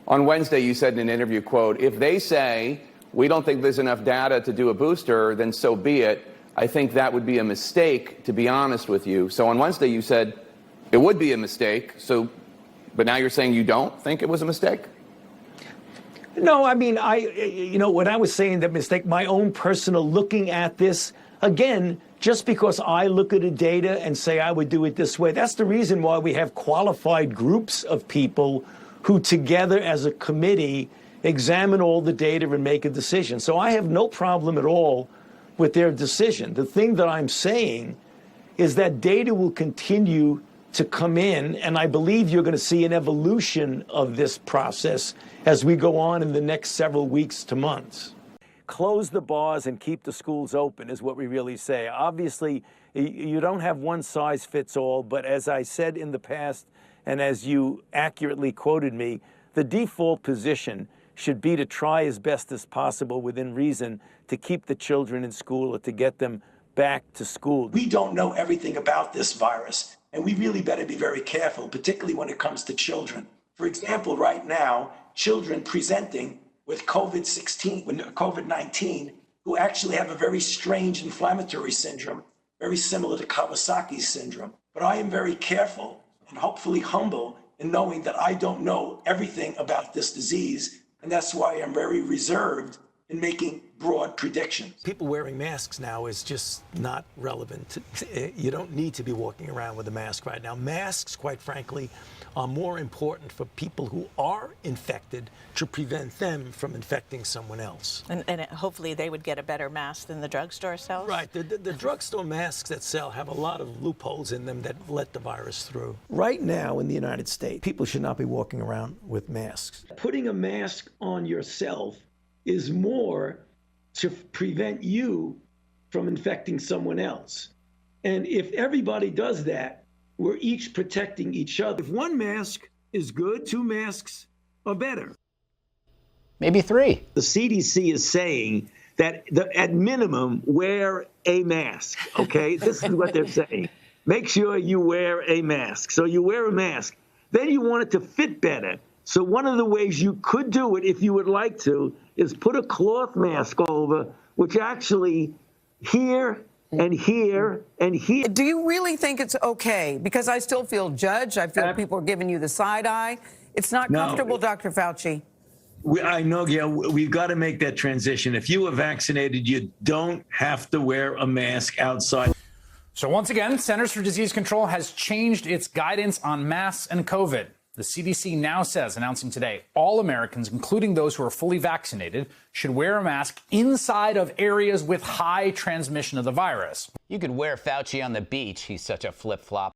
On Wednesday, you said in an interview, quote, if they say we don't think there's enough data to do a booster, then so be it. I think that would be a mistake, to be honest with you. So on Wednesday, you said it would be a mistake. But now you're saying you don't think it was a mistake? No, I mean, when I was saying that mistake, my own personal looking at this, again, just because I look at the data and say I would do it this way, that's the reason why we have qualified groups of people who together as a committee examine all the data and make a decision. So I have no problem at all with their decision. The thing that I'm saying is that data will continue to come in, and I believe you're going to see an evolution of this process as we go on in the next several weeks to months. Close the bars and keep the schools open is what we really say. Obviously, you don't have one size fits all, but as I said in the past, and as you accurately quoted me, the default position should be to try as best as possible within reason to keep the children in school or to get them back to school. We don't know everything about this virus, and we really better be very careful, particularly when it comes to children. For example, right now, children presenting with COVID-19 who actually have a very strange inflammatory syndrome, very similar to Kawasaki's syndrome. But I am very careful and hopefully humble in knowing that I don't know everything about this disease, and that's why I'm very reserved in making broad predictions. People wearing masks now is just not relevant. You don't need to be walking around with a mask right now. Masks, quite frankly, are more important for people who are infected to prevent them from infecting someone else. And hopefully they would get a better mask than the drugstore sells? Right. The drugstore masks that sell have a lot of loopholes in them that let the virus through. Right now in the United States, people should not be walking around with masks. Putting a mask on yourself is more to prevent you from infecting someone else. And if everybody does that, we're each protecting each other. If one mask is good, two masks are better. Maybe three. The CDC is saying that at minimum, wear a mask, okay? This is what they're saying. Make sure you wear a mask. So you wear a mask. Then you want it to fit better. So one of the ways you could do it, if you would like to, is put a cloth mask over, which actually here and here and here. Do you really think it's okay? Because I still feel judged. I feel people are giving you the side eye. It's not comfortable, Dr. Fauci. I know, Gail, we've got to make that transition. If you are vaccinated, you don't have to wear a mask outside. So once again, Centers for Disease Control has changed its guidance on masks and COVID. The CDC now says, announcing today, all Americans, including those who are fully vaccinated, should wear a mask inside of areas with high transmission of the virus. You could wear Fauci on the beach. He's such a flip-flop.